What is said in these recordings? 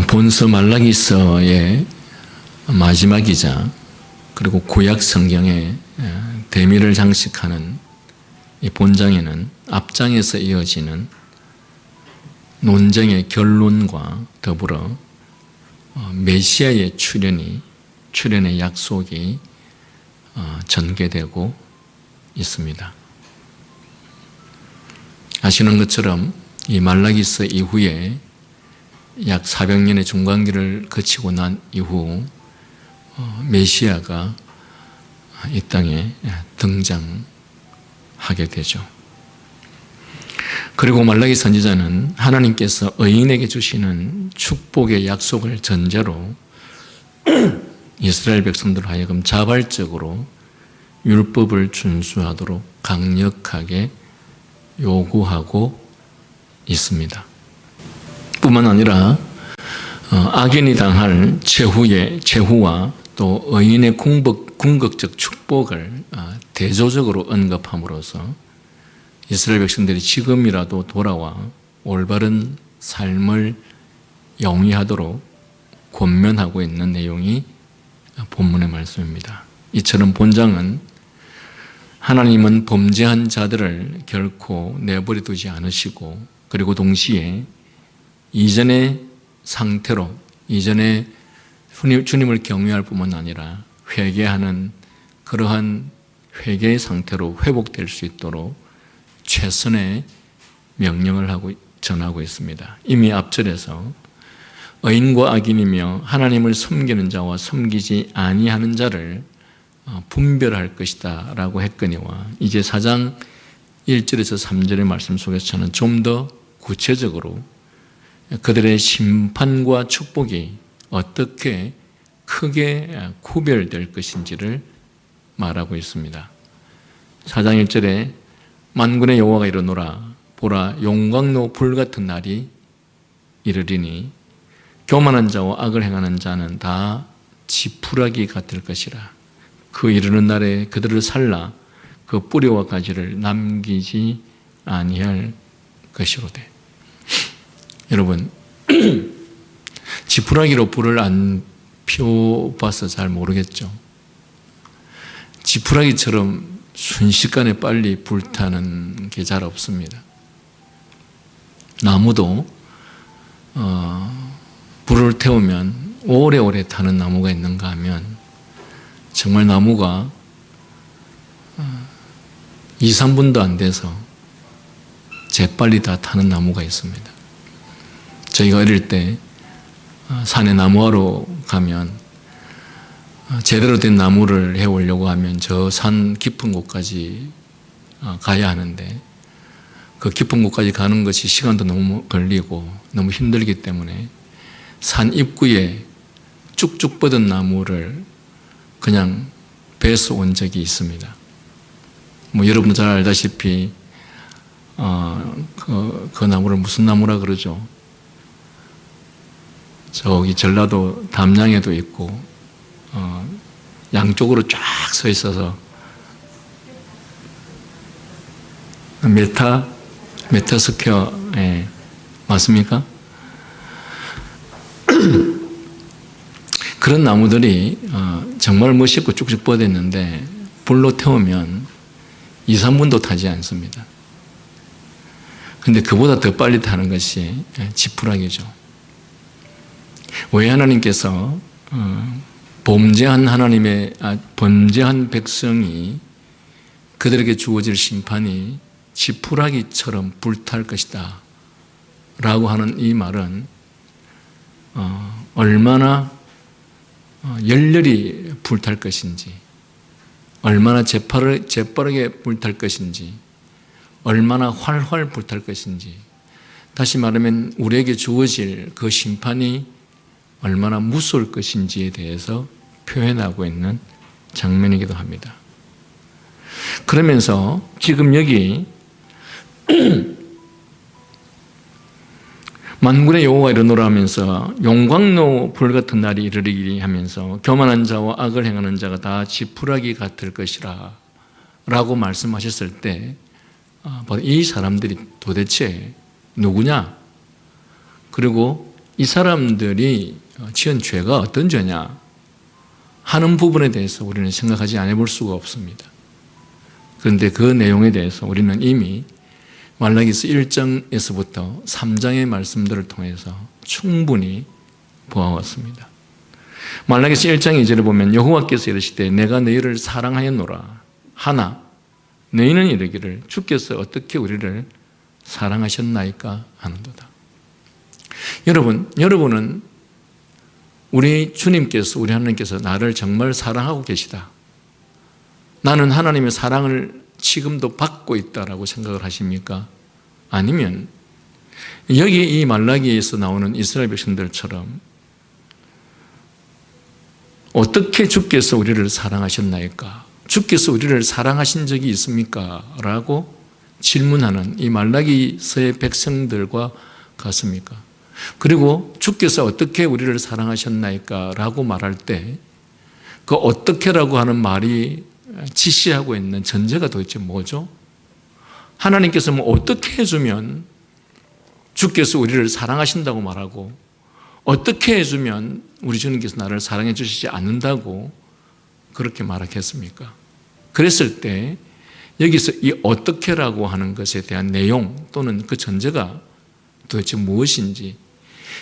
본서 말라기서의 마지막이자 그리고 구약 성경의 대미를 장식하는 이 본장에는 앞장에서 이어지는 논쟁의 결론과 더불어 메시아의 출현의 약속이 전개되고 있습니다. 아시는 것처럼 이 말라기서 이후에 약 400년의 중간기를 거치고 난 이후 메시아가 이 땅에 등장하게 되죠. 그리고 말라기 선지자는 하나님께서 의인에게 주시는 축복의 약속을 전제로 이스라엘 백성들 하여금 자발적으로 율법을 준수하도록 강력하게 요구하고 있습니다. 뿐만 아니라 악인이 당할 최후와 또 의인의 궁극적 축복을 대조적으로 언급함으로써 이스라엘 백성들이 지금이라도 돌아와 올바른 삶을 영위하도록 권면하고 있는 내용이 본문의 말씀입니다. 이처럼 본장은 하나님은 범죄한 자들을 결코 내버려 두지 않으시고, 그리고 동시에 이전의 상태로, 이전에 주님을 경외할 뿐만 아니라 회개하는 그러한 회개의 상태로 회복될 수 있도록 최선의 명령을 전하고 있습니다. 이미 앞절에서 의인과 악인이며 하나님을 섬기는 자와 섬기지 아니하는 자를 분별할 것이다 라고 했거니와, 이제 4장 1절에서 3절의 말씀 속에서 저는 좀 더 구체적으로 그들의 심판과 축복이 어떻게 크게 구별될 것인지를 말하고 있습니다. 4장 1절에 만군의 여호와가 이르노라, 보라 용광로 불같은 날이 이르리니 교만한 자와 악을 행하는 자는 다 지푸라기 같을 것이라. 그 이르는 날에 그들을 살라 그 뿌리와 가지를 남기지 아니할 것이로되. 여러분, 지푸라기로 불을 안 피워봐서 잘 모르겠죠. 지푸라기처럼 순식간에 빨리 불타는 게 잘 없습니다. 나무도 불을 태우면 오래오래 타는 나무가 있는가 하면 정말 나무가 2, 3분도 안 돼서 재빨리 다 타는 나무가 있습니다. 저희가 어릴 때 산에 나무하러 가면 제대로 된 나무를 해오려고 하면 저 산 깊은 곳까지 가야 하는데, 그 깊은 곳까지 가는 것이 시간도 너무 걸리고 너무 힘들기 때문에 산 입구에 쭉쭉 뻗은 나무를 그냥 베서 온 적이 있습니다. 여러분도 잘 알다시피 그 나무를 무슨 나무라 그러죠? 저기 전라도 담양에도 있고 양쪽으로 쫙 서 있어서 메타스퀘어 맞습니까? 그런 나무들이 정말 멋있고 쭉쭉 뻗었는데 불로 태우면 2, 3분도 타지 않습니다. 그런데 그보다 더 빨리 타는 것이 지푸라기죠. 왜 하나님께서 범죄한 백성이 그들에게 주어질 심판이 지푸라기처럼 불탈 것이다 라고 하는 이 말은 얼마나 열렬히 불탈 것인지, 얼마나 재빠르게 불탈 것인지, 얼마나 활활 불탈 것인지, 다시 말하면 우리에게 주어질 그 심판이 얼마나 무서울 것인지에 대해서 표현하고 있는 장면이기도 합니다. 그러면서 지금 여기 만군의 여호와 이르노라 하면서 용광로 불같은 날이 이르리리 하면서 교만한 자와 악을 행하는 자가 다 지푸라기 같을 것이라 라고 말씀하셨을 때 이 사람들이 도대체 누구냐? 그리고 이 사람들이 지은 죄가 어떤 죄냐 하는 부분에 대해서 우리는 생각하지 않아 볼 수가 없습니다. 그런데 그 내용에 대해서 우리는 이미 말라기서 1장에서부터 3장의 말씀들을 통해서 충분히 보아왔습니다. 말라기서 1장 2절에 보면 여호와께서 이르시되 내가 너희를 사랑하였노라 하나 너희는 이르기를 주께서 어떻게 우리를 사랑하셨나이까 하는도다. 여러분은 우리 주님께서, 우리 하나님께서 나를 정말 사랑하고 계시다, 나는 하나님의 사랑을 지금도 받고 있다라고 생각을 하십니까? 아니면 여기 이 말라기에서 나오는 이스라엘 백성들처럼 어떻게 주께서 우리를 사랑하셨나이까? 주께서 우리를 사랑하신 적이 있습니까? 라고 질문하는 이 말라기서의 백성들과 같습니까? 그리고 주께서 어떻게 우리를 사랑하셨나이까? 라고 말할 때 그 어떻게라고 하는 말이 지시하고 있는 전제가 도대체 뭐죠? 하나님께서 뭐 어떻게 해주면 주께서 우리를 사랑하신다고 말하고 어떻게 해주면 우리 주님께서 나를 사랑해 주시지 않는다고 그렇게 말하겠습니까? 그랬을 때 여기서 이 어떻게라고 하는 것에 대한 내용 또는 그 전제가 도대체 무엇인지,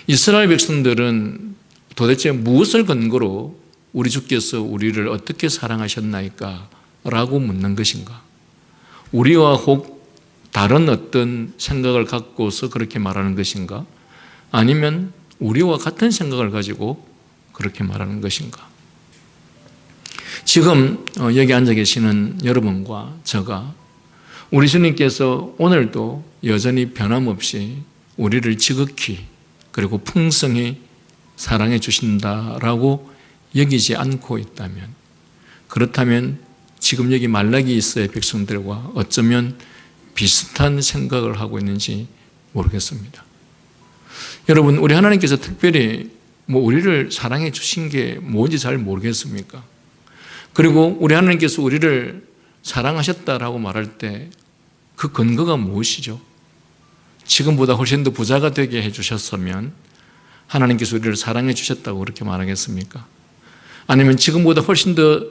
이스라엘 백성들은 도대체 무엇을 근거로 우리 주께서 우리를 어떻게 사랑하셨나이까? 라고 묻는 것인가? 우리와 혹 다른 어떤 생각을 갖고서 그렇게 말하는 것인가? 아니면 우리와 같은 생각을 가지고 그렇게 말하는 것인가? 지금 여기 앉아 계시는 여러분과 저가 우리 주님께서 오늘도 여전히 변함없이 우리를 지극히 그리고 풍성히 사랑해 주신다라고 여기지 않고 있다면, 그렇다면 지금 여기 말라기서의 백성들과 어쩌면 비슷한 생각을 하고 있는지 모르겠습니다. 여러분, 우리 하나님께서 특별히 우리를 사랑해 주신 게 뭔지 잘 모르겠습니까? 그리고 우리 하나님께서 우리를 사랑하셨다라고 말할 때 그 근거가 무엇이죠? 지금보다 훨씬 더 부자가 되게 해주셨으면 하나님께서 우리를 사랑해 주셨다고 그렇게 말하겠습니까? 아니면 지금보다 훨씬 더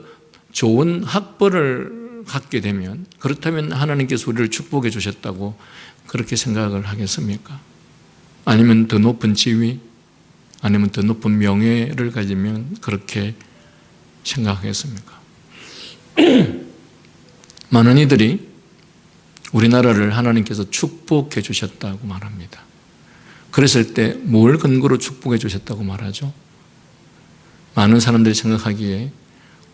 좋은 학벌을 갖게 되면, 그렇다면 하나님께서 우리를 축복해 주셨다고 그렇게 생각을 하겠습니까? 아니면 더 높은 지위, 아니면 더 높은 명예를 가지면 그렇게 생각하겠습니까? 많은 이들이 우리나라를 하나님께서 축복해 주셨다고 말합니다. 그랬을 때 뭘 근거로 축복해 주셨다고 말하죠? 많은 사람들이 생각하기에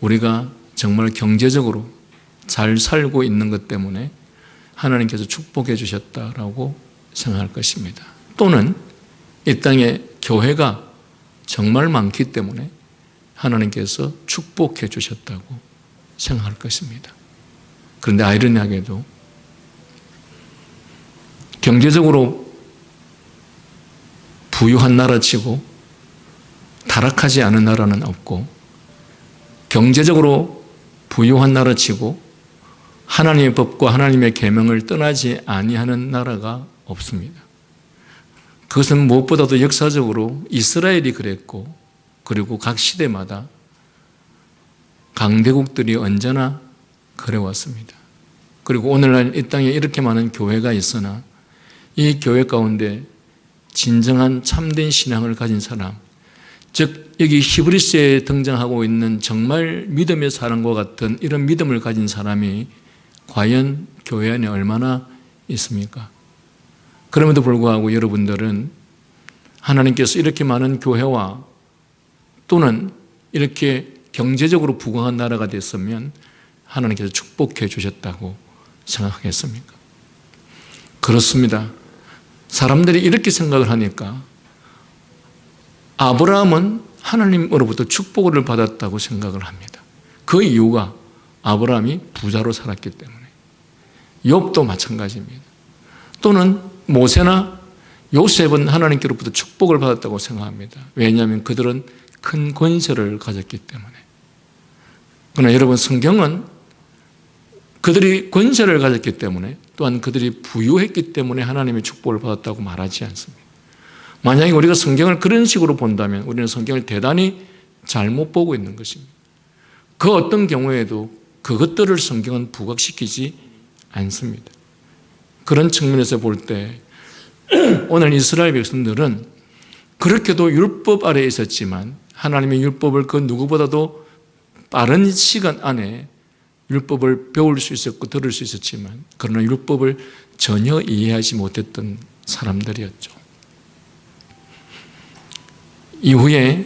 우리가 정말 경제적으로 잘 살고 있는 것 때문에 하나님께서 축복해 주셨다라고 생각할 것입니다. 또는 이 땅에 교회가 정말 많기 때문에 하나님께서 축복해 주셨다고 생각할 것입니다. 그런데 아이러니하게도 경제적으로 부유한 나라치고 타락하지 않은 나라는 없고, 경제적으로 부유한 나라치고 하나님의 법과 하나님의 계명을 떠나지 아니하는 나라가 없습니다. 그것은 무엇보다도 역사적으로 이스라엘이 그랬고, 그리고 각 시대마다 강대국들이 언제나 그래왔습니다. 그리고 오늘날 이 땅에 이렇게 많은 교회가 있으나 이 교회 가운데 진정한 참된 신앙을 가진 사람, 즉 여기 히브리서에 등장하고 있는 정말 믿음의 사람과 같은 이런 믿음을 가진 사람이 과연 교회 안에 얼마나 있습니까? 그럼에도 불구하고 여러분들은 하나님께서 이렇게 많은 교회와 또는 이렇게 경제적으로 부강한 나라가 됐으면 하나님께서 축복해 주셨다고 생각하겠습니까? 그렇습니다. 사람들이 이렇게 생각을 하니까 아브라함은 하나님으로부터 축복을 받았다고 생각을 합니다. 그 이유가 아브라함이 부자로 살았기 때문에. 욥도 마찬가지입니다. 또는 모세나 요셉은 하나님께로부터 축복을 받았다고 생각합니다. 왜냐하면 그들은 큰 권세를 가졌기 때문에. 그러나 여러분, 성경은 그들이 권세를 가졌기 때문에, 또한 그들이 부유했기 때문에 하나님의 축복을 받았다고 말하지 않습니다. 만약에 우리가 성경을 그런 식으로 본다면 우리는 성경을 대단히 잘못 보고 있는 것입니다. 그 어떤 경우에도 그것들을 성경은 부각시키지 않습니다. 그런 측면에서 볼 때 오늘 이스라엘 백성들은 그렇게도 율법 아래에 있었지만 하나님의 율법을 그 누구보다도 빠른 시간 안에 율법을 배울 수 있었고 들을 수 있었지만 그러나 율법을 전혀 이해하지 못했던 사람들이었죠. 이후에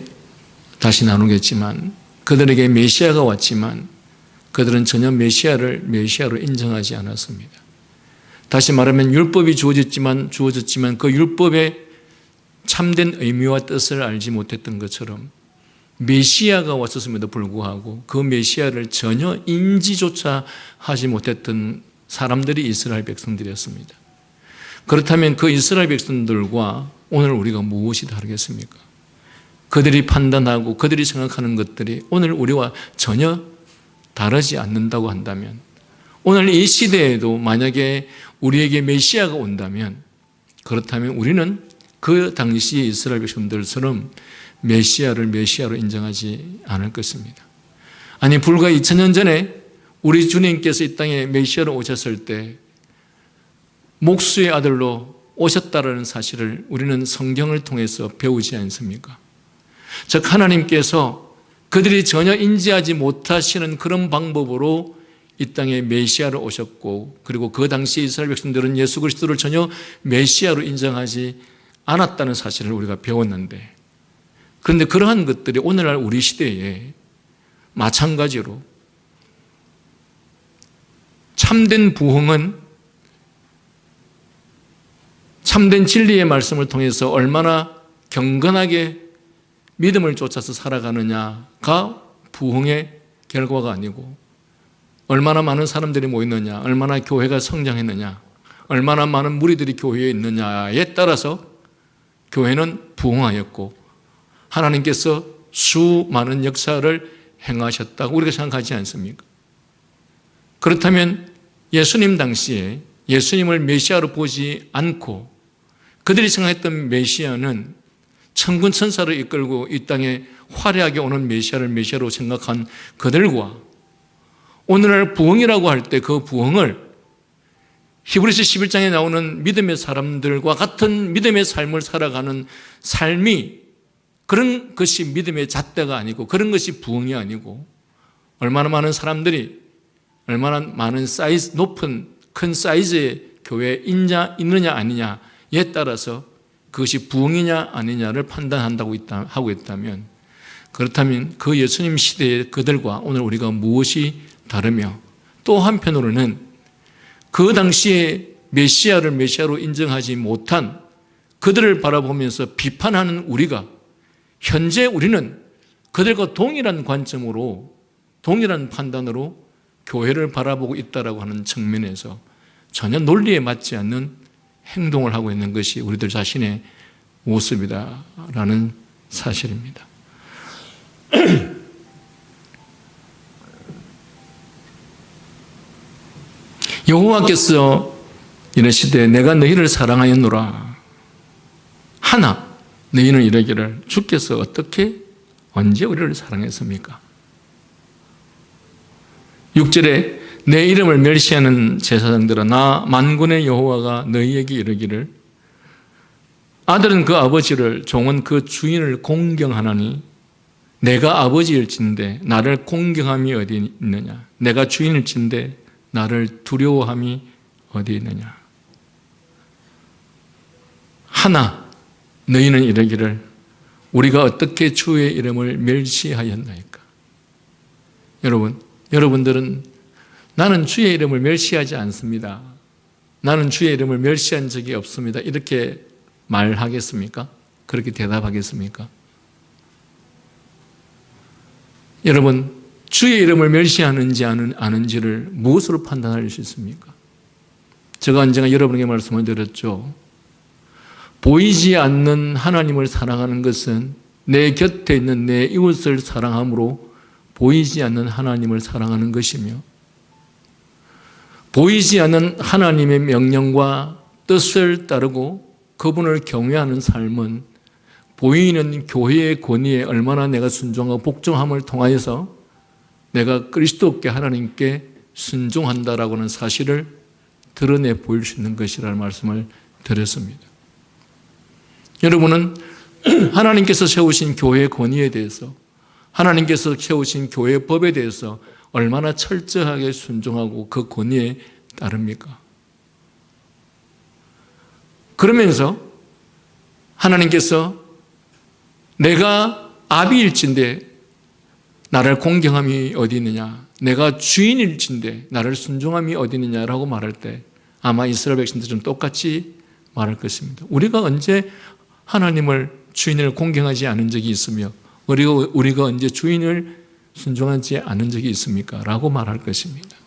다시 나누겠지만 그들에게 메시아가 왔지만 그들은 전혀 메시아로 인정하지 않았습니다. 다시 말하면 율법이 주어졌지만 그 율법의 참된 의미와 뜻을 알지 못했던 것처럼 메시아가 왔었음에도 불구하고 그 메시아를 전혀 인지조차 하지 못했던 사람들이 이스라엘 백성들이었습니다. 그렇다면 그 이스라엘 백성들과 오늘 우리가 무엇이 다르겠습니까? 그들이 판단하고 그들이 생각하는 것들이 오늘 우리와 전혀 다르지 않는다고 한다면 오늘 이 시대에도 만약에 우리에게 메시아가 온다면 그렇다면 우리는 그 당시의 이스라엘 백성들처럼 메시아로 인정하지 않을 것입니다. 아니 불과 2000년 전에 우리 주님께서 이 땅에 메시아로 오셨을 때 목수의 아들로 오셨다라는 사실을 우리는 성경을 통해서 배우지 않습니까? 즉 하나님께서 그들이 전혀 인지하지 못하시는 그런 방법으로 이 땅에 메시아로 오셨고 그리고 그 당시 이스라엘 백성들은 예수 그리스도를 전혀 메시아로 인정하지 않았다는 사실을 우리가 배웠는데 그런데 그러한 것들이 오늘날 우리 시대에 마찬가지로 참된 부흥은 참된 진리의 말씀을 통해서 얼마나 경건하게 믿음을 쫓아서 살아가느냐가 부흥의 결과가 아니고 얼마나 많은 사람들이 모였느냐, 얼마나 교회가 성장했느냐, 얼마나 많은 무리들이 교회에 있느냐에 따라서 교회는 부흥하였고 하나님께서 수많은 역사를 행하셨다고 우리가 생각하지 않습니까? 그렇다면 예수님 당시에 예수님을 메시아로 보지 않고 그들이 생각했던 메시아는 천군 천사를 이끌고 이 땅에 화려하게 오는 메시아를 메시아로 생각한 그들과 오늘날 부흥이라고 할 때 그 부흥을 히브리서 11장에 나오는 믿음의 사람들과 같은 믿음의 삶을 살아가는 삶이 그런 것이 믿음의 잣대가 아니고 그런 것이 부흥이 아니고 얼마나 많은 사람들이 얼마나 많은 사이즈 높은 큰 사이즈의 교회에 있느냐 아니냐에 따라서 그것이 부흥이냐 아니냐를 판단한다고 하고 있다면 그렇다면 그 예수님 시대의 그들과 오늘 우리가 무엇이 다르며 또 한편으로는 그 당시에 메시아를 메시아로 인정하지 못한 그들을 바라보면서 비판하는 우리가 현재 우리는 그들과 동일한 관점으로 동일한 판단으로 교회를 바라보고 있다라고 하는 측면에서 전혀 논리에 맞지 않는 행동을 하고 있는 것이 우리들 자신의 모습이다라는 사실입니다. 여호와께서 이르시되 내가 너희를 사랑하였노라 하나 너희는 이르기를 주께서 어떻게 언제 우리를 사랑했습니까? 6절에 내 이름을 멸시하는 제사장들아 나 만군의 여호와가 너희에게 이르기를 아들은 그 아버지를 종은 그 주인을 공경하나니 내가 아버지일진데 나를 공경함이 어디 있느냐 내가 주인일진데 나를 두려워함이 어디 있느냐 하나 너희는 이르기를 우리가 어떻게 주의 이름을 멸시하였나이까. 여러분들은 나는 주의 이름을 멸시하지 않습니다. 나는 주의 이름을 멸시한 적이 없습니다. 이렇게 말하겠습니까? 그렇게 대답하겠습니까? 여러분, 주의 이름을 멸시하는지 아는지를 무엇으로 판단할 수 있습니까? 제가 언젠가 여러분에게 말씀을 드렸죠. 보이지 않는 하나님을 사랑하는 것은 내 곁에 있는 내 이웃을 사랑함으로 보이지 않는 하나님을 사랑하는 것이며 보이지 않는 하나님의 명령과 뜻을 따르고 그분을 경외하는 삶은 보이는 교회의 권위에 얼마나 내가 순종하고 복종함을 통하여서 내가 그리스도께 하나님께 순종한다라고 하는 사실을 드러내 보일 수 있는 것이라는 말씀을 드렸습니다. 여러분은 하나님께서 세우신 교회의 권위에 대해서, 하나님께서 세우신 교회의 법에 대해서 얼마나 철저하게 순종하고 그 권위에 따릅니까? 그러면서 하나님께서 내가 아비일진데 나를 공경함이 어디 있느냐, 내가 주인일진데 나를 순종함이 어디 있느냐라고 말할 때 아마 이스라엘 백성들은 똑같이 말할 것입니다. 우리가 언제 하나님을 주인을 공경하지 않은 적이 있으며 우리가 언제 주인을 순종하지 않은 적이 있습니까? 라고 말할 것입니다.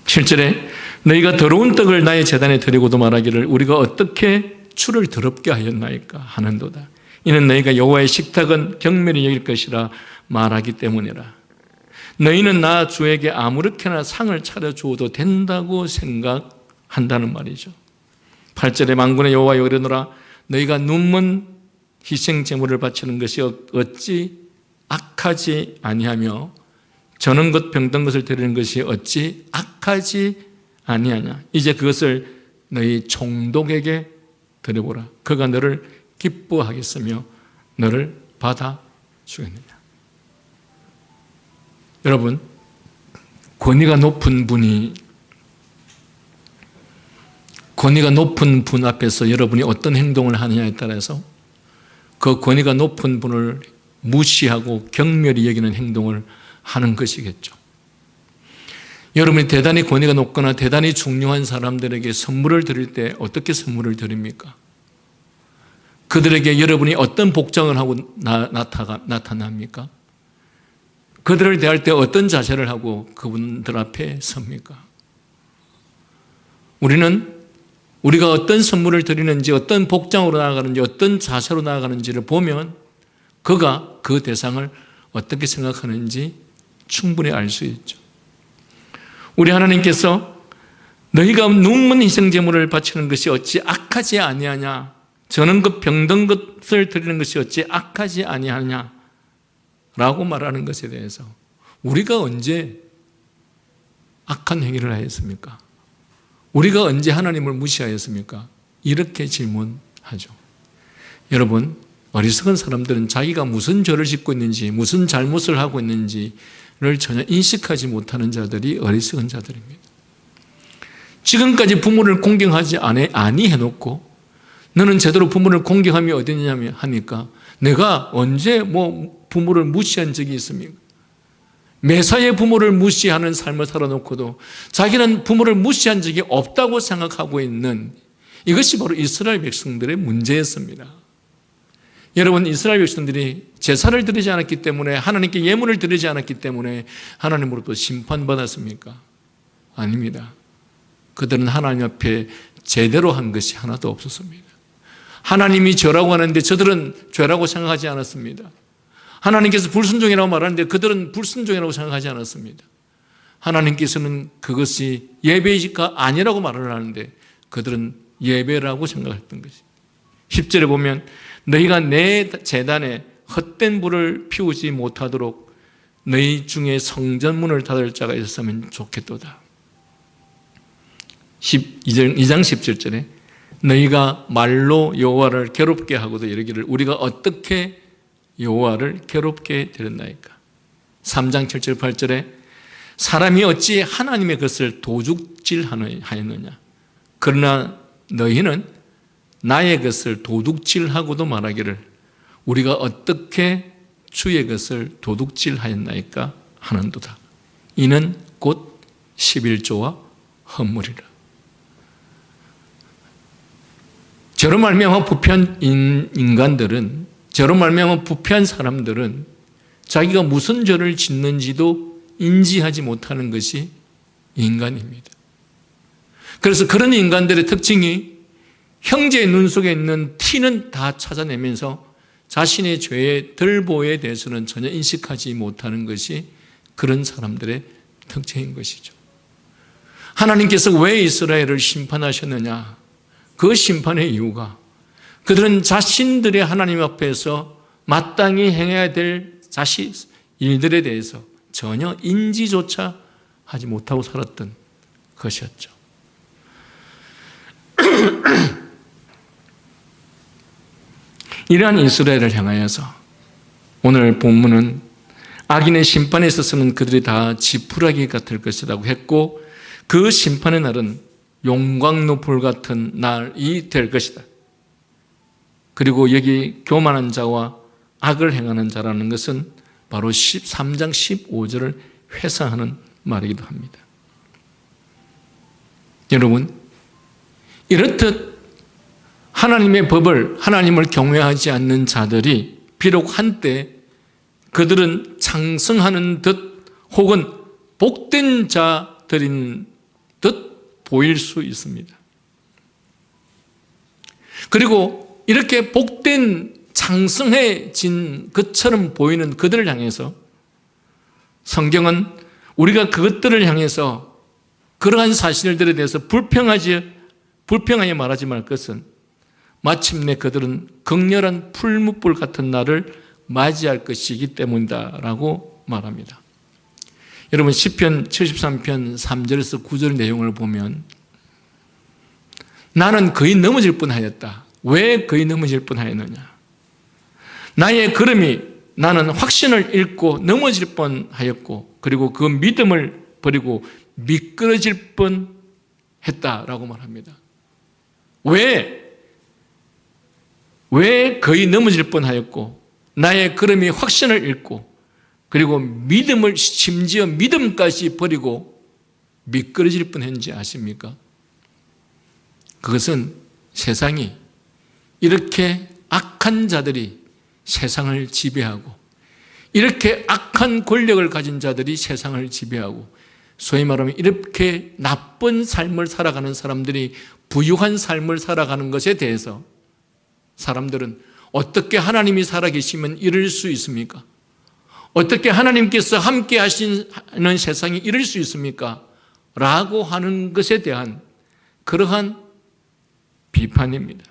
7절에 너희가 더러운 떡을 나의 제단에 드리고도 말하기를 우리가 어떻게 주를 더럽게 하였나이까 하는도다. 이는 너희가 여호와의 식탁은 경멸히 여길 것이라 말하기 때문이라. 너희는 나 주에게 아무렇게나 상을 차려주어도 된다고 생각한다는 말이죠. 8절에 만군의 여호와여 이르노라 너희가 눈먼 희생 제물을 바치는 것이 어찌 악하지 아니하며 저는 것 병든 것을 드리는 것이 어찌 악하지 아니하냐. 이제 그것을 너희 총독에게 드려보라. 그가 너를 기뻐하겠으며 너를 받아주겠느냐. 여러분, 권위가 높은 분 앞에서 여러분이 어떤 행동을 하느냐에 따라서 그 권위가 높은 분을 무시하고 경멸히 여기는 행동을 하는 것이겠죠. 여러분이 대단히 권위가 높거나 대단히 중요한 사람들에게 선물을 드릴 때 어떻게 선물을 드립니까? 그들에게 여러분이 어떤 복장을 하고 나타납니까? 그들을 대할 때 어떤 자세를 하고 그분들 앞에 섭니까? 우리가 어떤 선물을 드리는지, 어떤 복장으로 나아가는지, 어떤 자세로 나아가는지를 보면 그가 그 대상을 어떻게 생각하는지 충분히 알 수 있죠. 우리 하나님께서 너희가 눈먼 희생제물을 바치는 것이 어찌 악하지 아니하냐, 저는 그 병든 것을 드리는 것이 어찌 악하지 아니하냐 라고 말하는 것에 대해서 우리가 언제 악한 행위를 하였습니까? 우리가 언제 하나님을 무시하였습니까? 이렇게 질문하죠. 여러분, 어리석은 사람들은 자기가 무슨 죄를 짓고 있는지, 무슨 잘못을 하고 있는지를 전혀 인식하지 못하는 자들이 어리석은 자들입니다. 지금까지 부모를 공경하지 아니해놓고 너는 제대로 부모를 공경함이 어디냐며 하니까 내가 언제 부모를 무시한 적이 있습니까? 매사에 부모를 무시하는 삶을 살아놓고도 자기는 부모를 무시한 적이 없다고 생각하고 있는 이것이 바로 이스라엘 백성들의 문제였습니다. 여러분, 이스라엘 백성들이 제사를 드리지 않았기 때문에, 하나님께 예물을 드리지 않았기 때문에 하나님으로부터 심판받았습니까? 아닙니다. 그들은 하나님 앞에 제대로 한 것이 하나도 없었습니다. 하나님이 죄라고 하는데 저들은 죄라고 생각하지 않았습니다. 하나님께서 불순종이라고 말하는데 그들은 불순종이라고 생각하지 않았습니다. 하나님께서는 그것이 예배가 아니라고 말을 하는데 그들은 예배라고 생각했던 것이. 10절에 보면 너희가 내 제단에 헛된 불을 피우지 못하도록 너희 중에 성전문을 닫을 자가 있었으면 좋겠도다. 2장 17절에 너희가 말로 여호와를 괴롭게 하고도 이르기를 우리가 어떻게 여호와를 괴롭게 되었나이까. 3장 7절 8절에 사람이 어찌 하나님의 것을 도둑질하였느냐. 그러나 너희는 나의 것을 도둑질하고도 말하기를 우리가 어떻게 주의 것을 도둑질하였나이까 하는도다. 이는 곧 11조와 헌물이라. 저로 말미암아 부패한 인간들은, 저로 말미암아 부패한 사람들은 자기가 무슨 죄를 짓는지도 인지하지 못하는 것이 인간입니다. 그래서 그런 인간들의 특징이 형제의 눈 속에 있는 티는 다 찾아내면서 자신의 죄의 덜보에 대해서는 전혀 인식하지 못하는 것이 그런 사람들의 특징인 것이죠. 하나님께서 왜 이스라엘을 심판하셨느냐? 그 심판의 이유가 그들은 자신들의 하나님 앞에서 마땅히 행해야 될 일들에 대해서 전혀 인지조차 하지 못하고 살았던 것이었죠. 이러한 이스라엘을 향하여서 오늘 본문은 악인의 심판에 있어서는 그들이 다 지푸라기 같을 것이라고 했고, 그 심판의 날은 용광로 불 같은 날이 될 것이다. 그리고 여기 교만한 자와 악을 행하는 자라는 것은 바로 13장 15절을 회상하는 말이기도 합니다. 여러분, 이렇듯 하나님의 법을, 하나님을 경외하지 않는 자들이 비록 한때 그들은 창성하는 듯 혹은 복된 자들인 듯 보일 수 있습니다. 그리고 이렇게 복된 창성해진 것처럼 보이는 그들을 향해서 성경은 우리가 그것들을 향해서 그러한 사실들에 대해서 불평하여 말하지 말 것은 마침내 그들은 극렬한 풀무불 같은 날을 맞이할 것이기 때문이다라고 말합니다. 여러분, 시편 73편 3절에서 9절 내용을 보면 나는 거의 넘어질 뻔하였다. 왜 거의 넘어질 뻔하였느냐? 나의 걸음이, 나는 확신을 잃고 넘어질 뻔하였고, 그리고 그 믿음을 버리고 미끄러질 뻔했다라고 말합니다. 왜 거의 넘어질 뻔하였고 나의 걸음이 확신을 잃고 그리고 믿음을, 심지어 믿음까지 버리고 미끄러질 뻔했는지 아십니까? 그것은 세상이, 이렇게 악한 자들이 세상을 지배하고, 이렇게 악한 권력을 가진 자들이 세상을 지배하고, 소위 말하면 이렇게 나쁜 삶을 살아가는 사람들이 부유한 삶을 살아가는 것에 대해서 사람들은 어떻게 하나님이 살아계시면 이럴 수 있습니까? 어떻게 하나님께서 함께 하시는 세상이 이럴 수 있습니까? 라고 하는 것에 대한 그러한 비판입니다.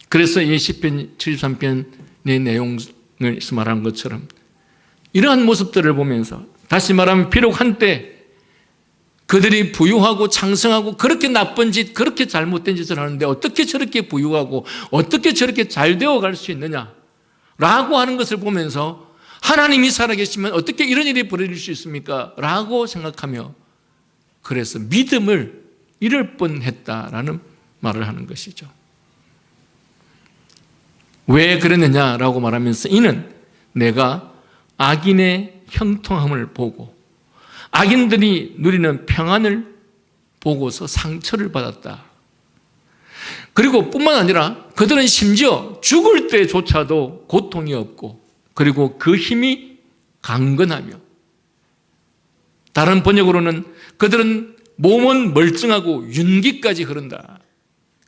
그래서 이 시편 73편의 내용을 말하는 것처럼 이러한 모습들을 보면서, 다시 말하면 비록 한때 그들이 부유하고 창성하고 그렇게 나쁜 짓, 그렇게 잘못된 짓을 하는데 어떻게 저렇게 부유하고 어떻게 저렇게 잘 되어갈 수 있느냐 라고 하는 것을 보면서 하나님이 살아계시면 어떻게 이런 일이 벌어질 수 있습니까? 라고 생각하며, 그래서 믿음을 잃을 뻔했다라는 말을 하는 것이죠. 왜 그랬느냐라고 말하면서 이는 내가 악인의 형통함을 보고 악인들이 누리는 평안을 보고서 상처를 받았다. 그리고 뿐만 아니라 그들은 심지어 죽을 때조차도 고통이 없고, 그리고 그 힘이 강건하며, 다른 번역으로는 그들은 몸은 멀쩡하고 윤기까지 흐른다.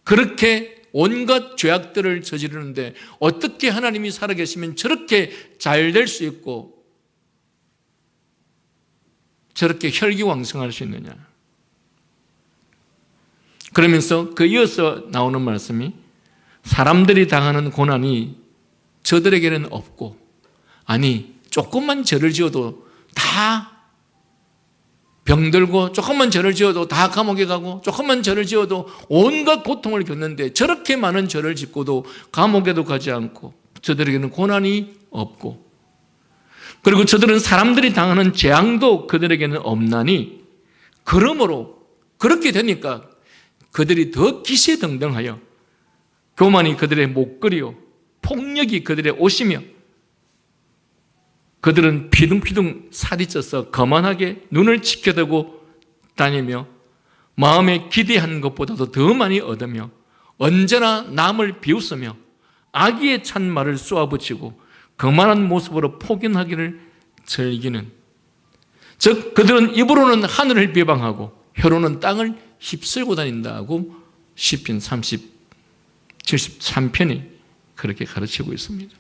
그렇게 온갖 죄악들을 저지르는데 어떻게 하나님이 살아계시면 저렇게 잘 될 수 있고 저렇게 혈기왕성할 수 있느냐. 그러면서 그 이어서 나오는 말씀이 사람들이 당하는 고난이 저들에게는 없고, 아니 조금만 죄를 지어도 다 병들고, 조금만 죄를 지어도 다 감옥에 가고, 조금만 죄를 지어도 온갖 고통을 겪는데 저렇게 많은 죄를 짓고도 감옥에도 가지 않고 저들에게는 고난이 없고, 그리고 저들은 사람들이 당하는 재앙도 그들에게는 없나니, 그러므로 그렇게 되니까 그들이 더 기세등등하여 교만이 그들의 목걸이요 폭력이 그들의 옷이며, 그들은 피둥피둥 살이 쪄서 거만하게 눈을 치켜대고 다니며 마음에 기대한 것보다도 더 많이 얻으며 언제나 남을 비웃으며 악의에 찬 말을 쏘아붙이고 거만한 모습으로 폭언하기를 즐기는, 즉 그들은 입으로는 하늘을 비방하고 혀로는 땅을 휩쓸고 다닌다고 시편 73편이 그렇게 가르치고 있습니다.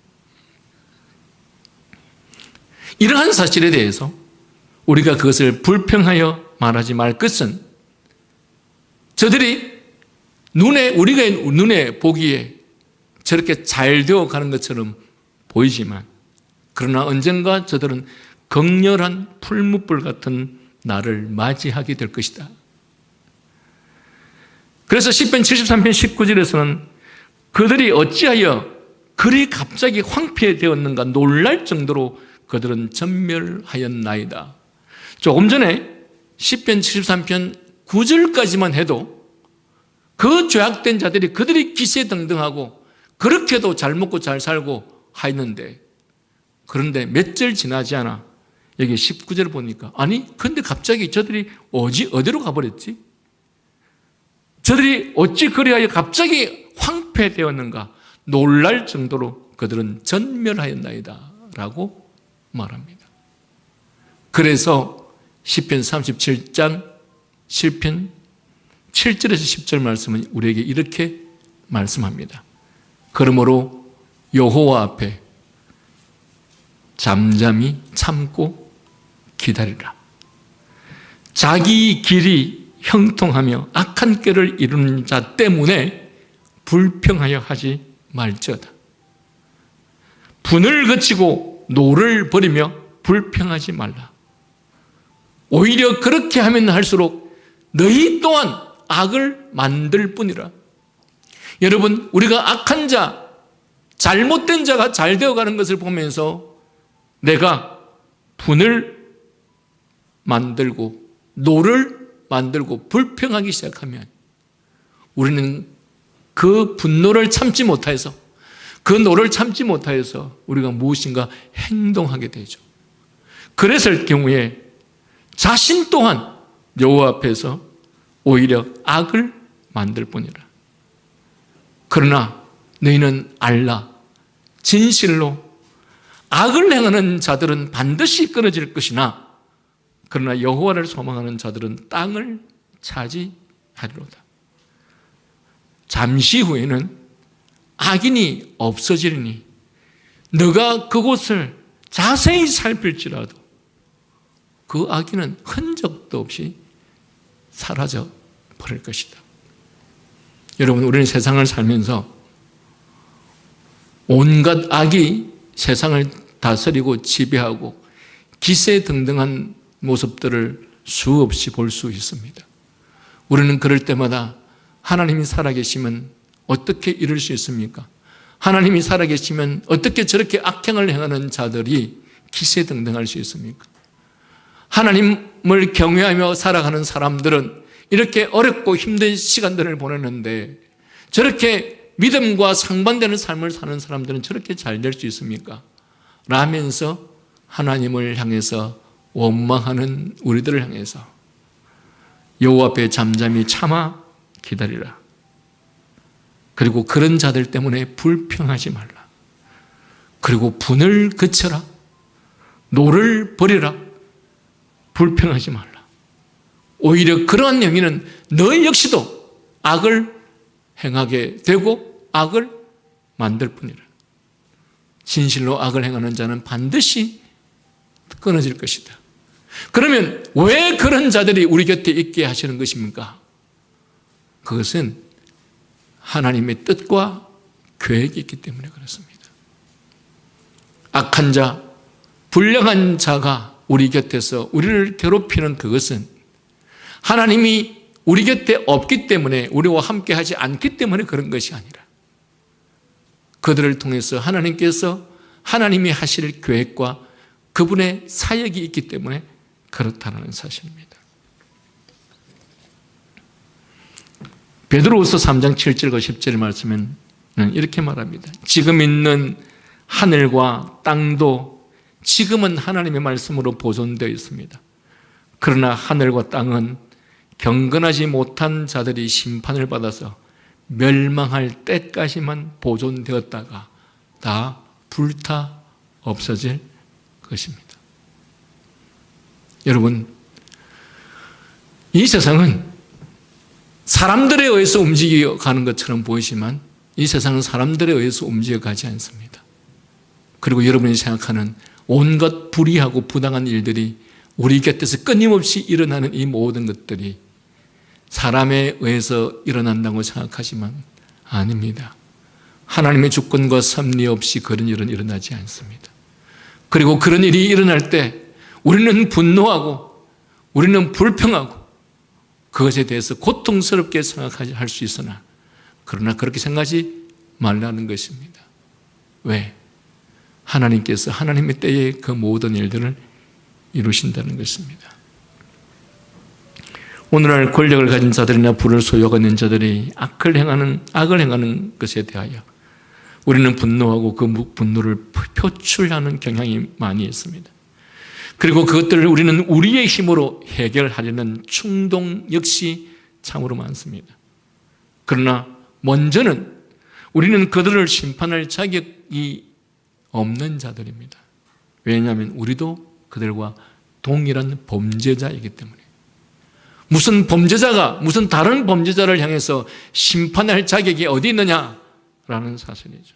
이러한 사실에 대해서 우리가 그것을 불평하여 말하지 말 것은 저들이 우리가 눈에 보기에 저렇게 잘 되어 가는 것처럼 보이지만 그러나 언젠가 저들은 극렬한 풀무불 같은 날을 맞이하게 될 것이다. 그래서 시편 73편 19절에서는 그들이 어찌하여 그리 갑자기 황폐되었는가 놀랄 정도로 그들은 전멸하였나이다. 조금 전에 시편 73편 9절까지만 해도 그 죄악된 자들이 그들이 기세등등하고 그렇게도 잘 먹고 잘 살고 하였는데, 그런데 몇 절 지나지 않아 여기 19절 보니까 아니 근데 갑자기 저들이 어디로 가버렸지? 저들이 어찌 그리하여 갑자기 황폐되었는가 놀랄 정도로 그들은 전멸하였나이다 라고 말합니다. 그래서 시편 37장 시편 7절에서 10절 말씀은 우리에게 이렇게 말씀합니다. 그러므로 여호와 앞에 잠잠히 참고 기다리라. 자기 길이 형통하며 악한 꾀를 이루는 자 때문에 불평하여 하지 말지어다. 분을 그치고 노를 버리며 불평하지 말라. 오히려 그렇게 하면 할수록 너희 또한 악을 만들 뿐이라. 여러분, 우리가 악한 자, 잘못된 자가 잘 되어가는 것을 보면서 내가 분을 만들고 노를 만들고 불평하기 시작하면 우리는 그 분노를 참지 못해서, 그 노를 참지 못하여서 우리가 무엇인가 행동하게 되죠. 그랬을 경우에 자신 또한 여호와 앞에서 오히려 악을 만들 뿐이라. 그러나 너희는 알라. 진실로 악을 행하는 자들은 반드시 끊어질 것이나 그러나 여호와를 소망하는 자들은 땅을 차지하리로다. 잠시 후에는 악인이 없어지리니 너가 그곳을 자세히 살필지라도 그 악인은 흔적도 없이 사라져 버릴 것이다. 여러분, 우리는 세상을 살면서 온갖 악이 세상을 다스리고 지배하고 기세등등한 모습들을 수없이 볼 수 있습니다. 우리는 그럴 때마다 하나님이 살아계시면 어떻게 이럴 수 있습니까? 하나님이 살아계시면 어떻게 저렇게 악행을 행하는 자들이 기세등등할 수 있습니까? 하나님을 경외하며 살아가는 사람들은 이렇게 어렵고 힘든 시간들을 보내는데 저렇게 믿음과 상반되는 삶을 사는 사람들은 저렇게 잘 될 수 있습니까? 라면서 하나님을 향해서 원망하는 우리들을 향해서 여호와 앞에 잠잠히 참아 기다리라. 그리고 그런 자들 때문에 불평하지 말라. 그리고 분을 그쳐라. 노를 버리라. 불평하지 말라. 오히려 그러한 영이는 너희 역시도 악을 행하게 되고 악을 만들 뿐이라. 진실로 악을 행하는 자는 반드시 끊어질 것이다. 그러면 왜 그런 자들이 우리 곁에 있게 하시는 것입니까? 그것은 하나님의 뜻과 계획이 있기 때문에 그렇습니다. 악한 자, 불량한 자가 우리 곁에서 우리를 괴롭히는 그것은 하나님이 우리 곁에 없기 때문에, 우리와 함께 하지 않기 때문에 그런 것이 아니라 그들을 통해서 하나님께서 하나님이 하실 계획과 그분의 사역이 있기 때문에 그렇다는 사실입니다. 베드로후서 3장 7절과 10절의 말씀은 이렇게 말합니다. 지금 있는 하늘과 땅도 지금은 하나님의 말씀으로 보존되어 있습니다. 그러나 하늘과 땅은 경건하지 못한 자들이 심판을 받아서 멸망할 때까지만 보존되었다가 다 불타 없어질 것입니다. 여러분, 이 세상은 사람들에 의해서 움직여가는 것처럼 보이지만 이 세상은 사람들에 의해서 움직여가지 않습니다. 그리고 여러분이 생각하는 온갖 불의하고 부당한 일들이 우리 곁에서 끊임없이 일어나는 이 모든 것들이 사람에 의해서 일어난다고 생각하지만 아닙니다. 하나님의 주권과 섭리 없이 그런 일은 일어나지 않습니다. 그리고 그런 일이 일어날 때 우리는 분노하고 우리는 불평하고 그것에 대해서 고통스럽게 생각할 수 있으나 그러나 그렇게 생각하지 말라는 것입니다. 왜? 하나님께서 하나님의 때에 그 모든 일들을 이루신다는 것입니다. 오늘날 권력을 가진 자들이나 부를 소유하고 있는 자들이 악을 행하는 것에 대하여 우리는 분노하고 그 분노를 표출하는 경향이 많이 있습니다. 그리고 그것들을 우리는 우리의 힘으로 해결하려는 충동 역시 참으로 많습니다. 그러나 먼저는 우리는 그들을 심판할 자격이 없는 자들입니다. 왜냐하면 우리도 그들과 동일한 범죄자이기 때문에. 무슨 범죄자가 무슨 다른 범죄자를 향해서 심판할 자격이 어디 있느냐라는 사실이죠.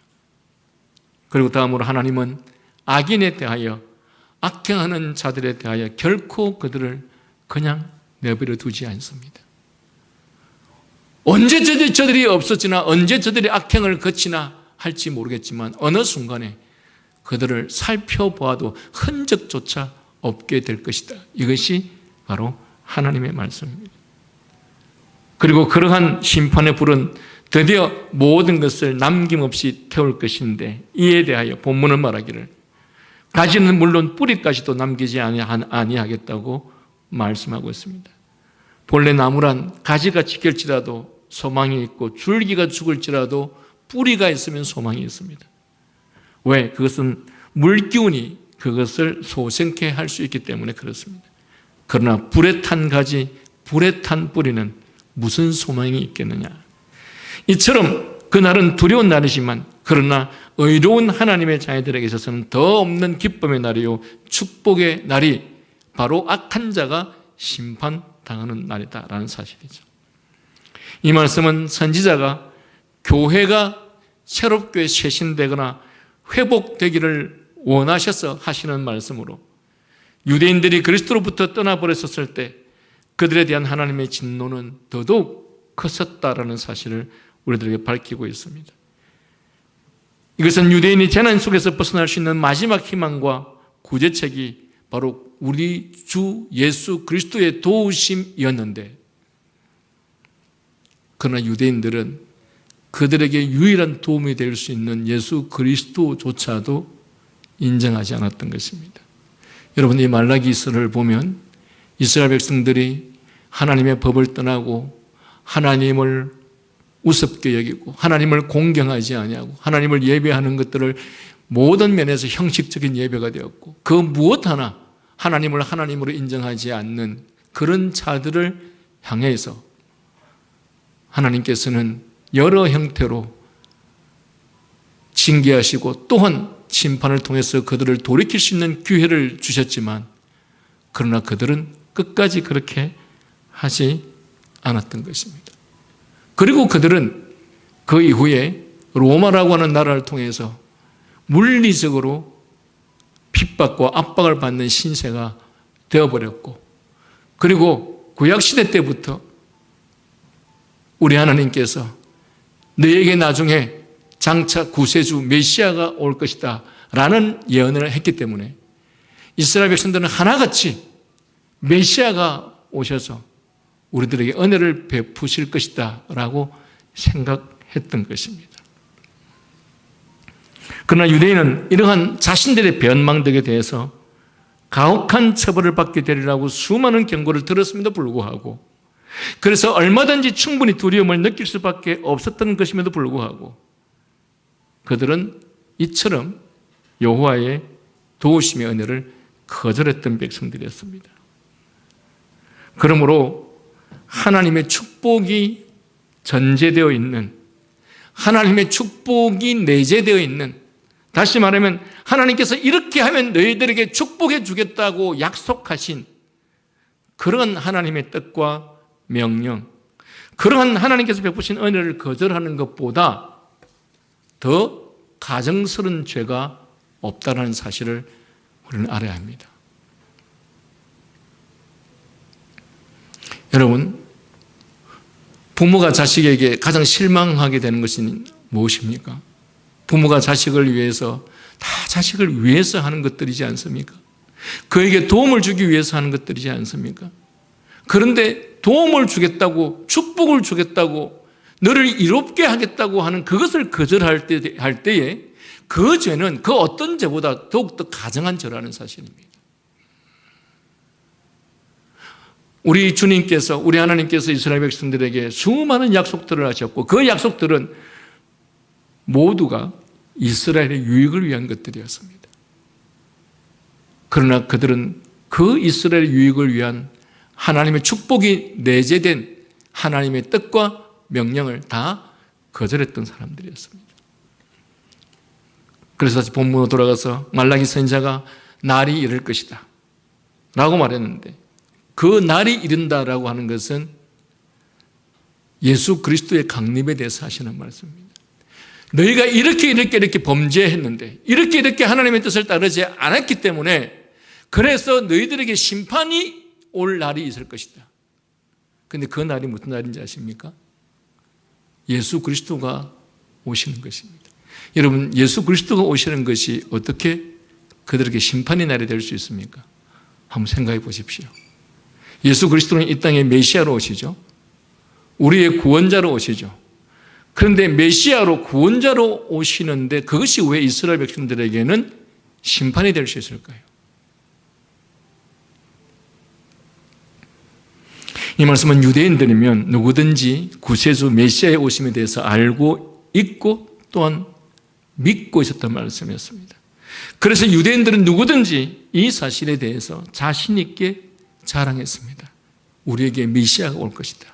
그리고 다음으로 하나님은 악인에 대하여 악행하는 자들에 대하여 결코 그들을 그냥 내버려 두지 않습니다. 언제 저들이 없어지나 언제 저들이 악행을 거치나 할지 모르겠지만 어느 순간에 그들을 살펴보아도 흔적조차 없게 될 것이다. 이것이 바로 하나님의 말씀입니다. 그리고 그러한 심판의 불은 드디어 모든 것을 남김없이 태울 것인데 이에 대하여 본문은 말하기를 가지는 물론 뿌리까지도 남기지 아니하겠다고 말씀하고 있습니다. 본래 나무란 가지가 지킬지라도 소망이 있고 줄기가 죽을지라도 뿌리가 있으면 소망이 있습니다. 왜? 그것은 물기운이 그것을 소생케 할 수 있기 때문에 그렇습니다. 그러나 불에 탄 가지, 불에 탄 뿌리는 무슨 소망이 있겠느냐. 이처럼 그날은 두려운 날이지만 그러나 의로운 하나님의 자녀들에게 있어서는 더 없는 기쁨의 날이요 축복의 날이 바로 악한 자가 심판당하는 날이다라는 사실이죠. 이 말씀은 선지자가 교회가 새롭게 쇄신되거나 회복되기를 원하셔서 하시는 말씀으로 유대인들이 그리스도로부터 떠나버렸었을 때 그들에 대한 하나님의 진노는 더더욱 컸었다라는 사실을 우리들에게 밝히고 있습니다. 이것은 유대인이 재난 속에서 벗어날 수 있는 마지막 희망과 구제책이 바로 우리 주 예수 그리스도의 도우심이었는데 그러나 유대인들은 그들에게 유일한 도움이 될 수 있는 예수 그리스도조차도 인정하지 않았던 것입니다. 여러분, 이 말라기서를 보면 이스라엘 백성들이 하나님의 법을 떠나고 하나님을 우습게 여기고 하나님을 공경하지 아니하고 하나님을 예배하는 것들을 모든 면에서 형식적인 예배가 되었고 그 무엇 하나 하나님을 하나님으로 인정하지 않는 그런 자들을 향해서 하나님께서는 여러 형태로 징계하시고 또한 심판을 통해서 그들을 돌이킬 수 있는 기회를 주셨지만 그러나 그들은 끝까지 그렇게 하지 않았던 것입니다. 그리고 그들은 그 이후에 로마라고 하는 나라를 통해서 물리적으로 핍박과 압박을 받는 신세가 되어버렸고 그리고 구약시대 때부터 우리 하나님께서 너에게 나중에 장차 구세주 메시아가 올 것이다 라는 예언을 했기 때문에 이스라엘 백성들은 하나같이 메시아가 오셔서 우리들에게 은혜를 베푸실 것이다 라고 생각했던 것입니다. 그러나 유대인은 이러한 자신들의 변망덕에 대해서 가혹한 처벌을 받게 되리라고 수많은 경고를 들었음에도 불구하고 그래서 얼마든지 충분히 두려움을 느낄 수밖에 없었던 것임에도 불구하고 그들은 이처럼 여호와의 도우심의 은혜를 거절했던 백성들이었습니다. 그러므로 하나님의 축복이 전제되어 있는 하나님의 축복이 내재되어 있는 다시 말하면 하나님께서 이렇게 하면 너희들에게 축복해 주겠다고 약속하신 그런 하나님의 뜻과 명령 그러한 하나님께서 베푸신 은혜를 거절하는 것보다 더 가증스러운 죄가 없다는 사실을 우리는 알아야 합니다. 여러분, 부모가 자식에게 가장 실망하게 되는 것은 무엇입니까? 부모가 자식을 위해서, 다 자식을 위해서 하는 것들이지 않습니까? 그에게 도움을 주기 위해서 하는 것들이지 않습니까? 그런데 도움을 주겠다고, 축복을 주겠다고, 너를 이롭게 하겠다고 하는 그것을 거절할 때에 그 죄는 그 어떤 죄보다 더욱더 가증한 죄라는 사실입니다. 우리 주님께서, 우리 하나님께서 이스라엘 백성들에게 수많은 약속들을 하셨고 그 약속들은 모두가 이스라엘의 유익을 위한 것들이었습니다. 그러나 그들은 그 이스라엘 유익을 위한 하나님의 축복이 내재된 하나님의 뜻과 명령을 다 거절했던 사람들이었습니다. 그래서 다시 본문으로 돌아가서 말라기 선지자가 날이 이를 것이다 라고 말했는데, 그 날이 이른다라고 하는 것은 예수 그리스도의 강림에 대해서 하시는 말씀입니다. 너희가 이렇게 범죄했는데, 이렇게 하나님의 뜻을 따르지 않았기 때문에, 그래서 너희들에게 심판이 올 날이 있을 것이다. 그런데 그 날이 무슨 날인지 아십니까? 예수 그리스도가 오시는 것입니다. 여러분, 예수 그리스도가 오시는 것이 어떻게 그들에게 심판의 날이 될 수 있습니까? 한번 생각해 보십시오. 예수 그리스도는 이 땅에 메시아로 오시죠. 우리의 구원자로 오시죠. 그런데 메시아로 구원자로 오시는데 그것이 왜 이스라엘 백성들에게는 심판이 될 수 있을까요? 이 말씀은 유대인들이면 누구든지 구세주 메시아의 오심에 대해서 알고 있고 또한 믿고 있었던 말씀이었습니다. 그래서 유대인들은 누구든지 이 사실에 대해서 자신 있게 자랑했습니다. 우리에게 메시아가 올 것이다.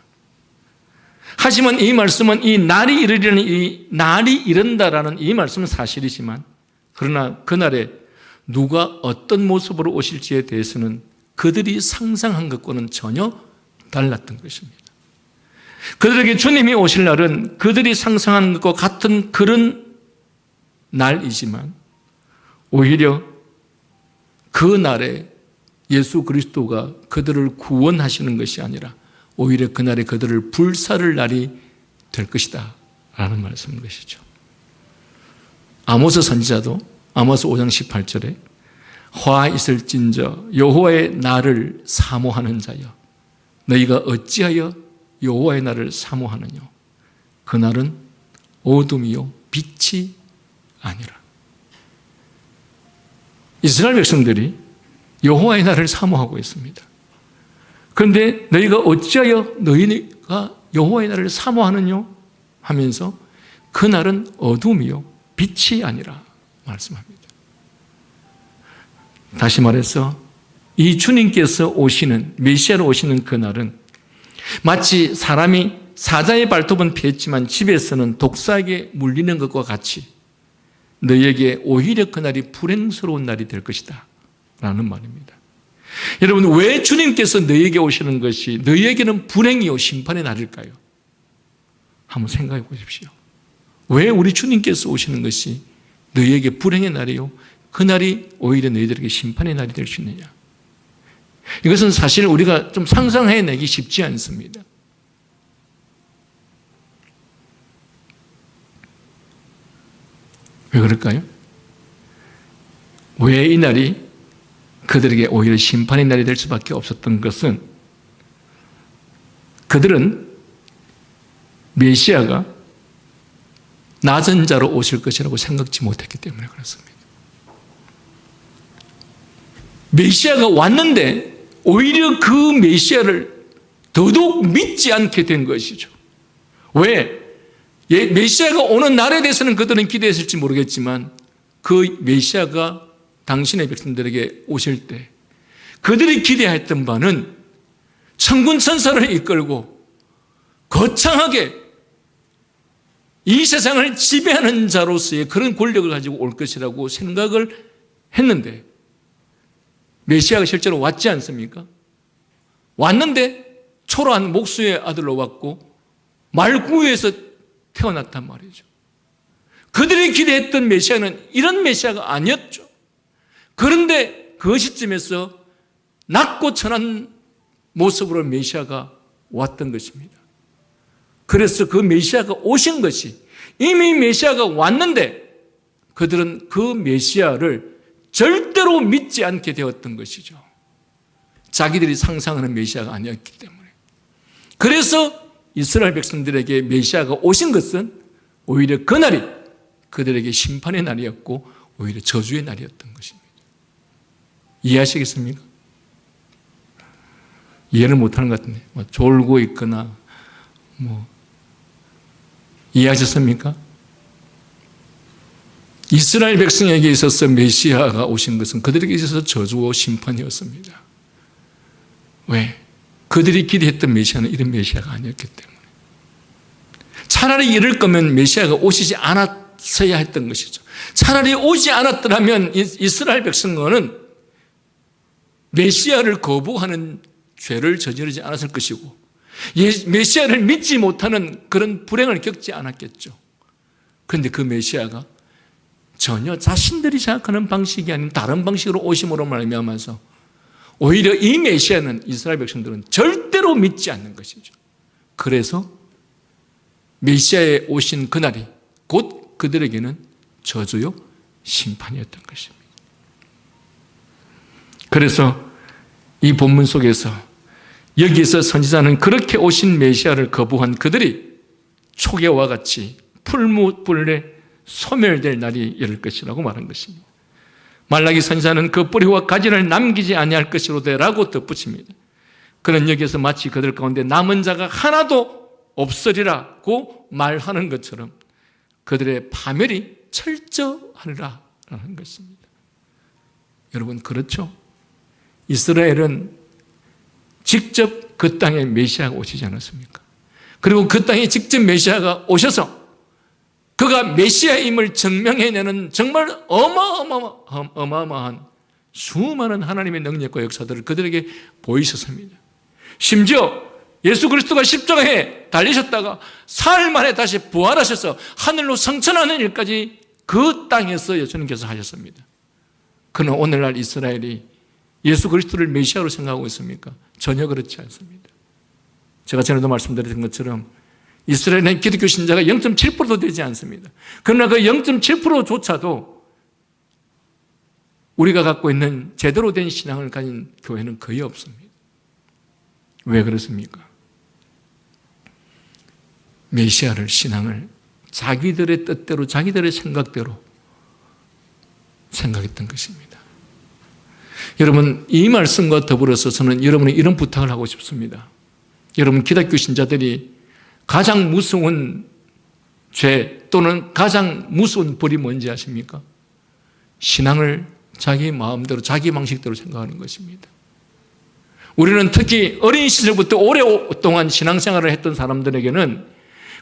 하지만 이 말씀은 이 날이 이르려는, 이 날이 이른다라는 이 말씀은 사실이지만, 그러나 그날에 누가 어떤 모습으로 오실지에 대해서는 그들이 상상한 것과는 전혀 달랐던 것입니다. 그들에게 주님이 오실 날은 그들이 상상하는 것과 같은 그런 날이지만, 오히려 그 날에 예수 그리스도가 그들을 구원하시는 것이 아니라 오히려 그날에 그들을 불사를 날이 될 것이다 라는 말씀인 것이죠. 아모스 선지자도 아모스 5장 18절에 화 있을진저 여호와의 날을 사모하는 자여, 너희가 어찌하여 여호와의 날을 사모하느냐, 그 날은 어둠이요 빛이 아니라. 이스라엘 백성들이 여호와의 날을 사모하고 있습니다. 그런데 너희가 어찌하여 너희가 여호와의 날을 사모하느냐 하면서 그 날은 어둠이요 빛이 아니라 말씀합니다. 다시 말해서 이 주님께서 오시는, 메시아로 오시는 그 날은 마치 사람이 사자의 발톱은 피했지만 집에서는 독사에게 물리는 것과 같이 너희에게 오히려 그 날이 불행스러운 날이 될 것이다 라는 말입니다. 여러분, 왜 주님께서 너희에게 오시는 것이 너희에게는 불행이요 심판의 날일까요? 한번 생각해 보십시오. 왜 우리 주님께서 오시는 것이 너희에게 불행의 날이요 그 날이 오히려 너희들에게 심판의 날이 될 수 있느냐? 이것은 사실 우리가 좀 상상해내기 쉽지 않습니다. 왜 그럴까요? 왜 이 날이 그들에게 오히려 심판의 날이 될 수밖에 없었던 것은, 그들은 메시아가 낮은 자로 오실 것이라고 생각지 못했기 때문에 그렇습니다. 메시아가 왔는데 오히려 그 메시아를 더더욱 믿지 않게 된 것이죠. 왜? 메시아가 오는 날에 대해서는 그들은 기대했을지 모르겠지만 그 메시아가 당신의 백성들에게 오실 때 그들이 기대했던 바는 천군 천사를 이끌고 거창하게 이 세상을 지배하는 자로서의 그런 권력을 가지고 올 것이라고 생각을 했는데, 메시아가 실제로 왔지 않습니까? 왔는데 초라한 목수의 아들로 왔고 말구에서 태어났단 말이죠. 그들이 기대했던 메시아는 이런 메시아가 아니었죠. 그런데 그 시점에서 낮고 천한 모습으로 메시아가 왔던 것입니다. 그래서 그 메시아가 오신 것이, 이미 메시아가 왔는데 그들은 그 메시아를 절대로 믿지 않게 되었던 것이죠. 자기들이 상상하는 메시아가 아니었기 때문에. 그래서 이스라엘 백성들에게 메시아가 오신 것은 오히려 그날이 그들에게 심판의 날이었고 오히려 저주의 날이었던 것입니다. 이해하시겠습니까? 이해를 못하는 것 같은데, 졸고 있거나 이해하셨습니까? 이스라엘 백성에게 있어서 메시아가 오신 것은 그들에게 있어서 저주와 심판이었습니다. 왜? 그들이 기대했던 메시아는 이런 메시아가 아니었기 때문에. 차라리 이럴 거면 메시아가 오시지 않았어야 했던 것이죠. 차라리 오지 않았더라면 이스라엘 백성은 메시아를 거부하는 죄를 저지르지 않았을 것이고 메시아를 믿지 못하는 그런 불행을 겪지 않았겠죠. 그런데 그 메시아가 전혀 자신들이 생각하는 방식이 아닌 다른 방식으로 오심으로 말미암아서 오히려 이 메시아는 이스라엘 백성들은 절대로 믿지 않는 것이죠. 그래서 메시아에 오신 그날이 곧 그들에게는 저주요 심판이었던 것입니다. 그래서 이 본문 속에서 여기서 선지자는 그렇게 오신 메시아를 거부한 그들이 초계와 같이 풀무불에 소멸될 날이 이를 것이라고 말한 것입니다. 말라기 선지자는 그 뿌리와 가지를 남기지 아니할 것이로되라고 덧붙입니다. 그는 여기서 마치 그들 가운데 남은 자가 하나도 없으리라고 말하는 것처럼 그들의 파멸이 철저하리라는 것입니다. 여러분, 그렇죠? 이스라엘은 직접 그 땅에 메시아가 오시지 않았습니까? 그리고 그 땅에 직접 메시아가 오셔서 그가 메시아임을 증명해내는 정말 어마어마한 수많은 하나님의 능력과 역사들을 그들에게 보이셨습니다. 심지어 예수 그리스도가 십자가에 달리셨다가 사흘 만에 다시 부활하셔서 하늘로 승천하는 일까지 그 땅에서 예수님께서 하셨습니다. 그러나 오늘날 이스라엘이 예수 그리스도를 메시아로 생각하고 있습니까? 전혀 그렇지 않습니다. 제가 전에도 말씀드렸던 것처럼 이스라엘의 기독교 신자가 0.7%도 되지 않습니다. 그러나 그 0.7%조차도 우리가 갖고 있는 제대로 된 신앙을 가진 교회는 거의 없습니다. 왜 그렇습니까? 메시아를, 신앙을 자기들의 뜻대로, 자기들의 생각대로 생각했던 것입니다. 여러분, 이 말씀과 더불어서 저는 여러분에 이런 부탁을 하고 싶습니다. 여러분, 기독교 신자들이 가장 무서운 죄 또는 가장 무서운 벌이 뭔지 아십니까? 신앙을 자기 마음대로, 자기 방식대로 생각하는 것입니다. 우리는 특히 어린 시절부터 오랫동안 신앙생활을 했던 사람들에게는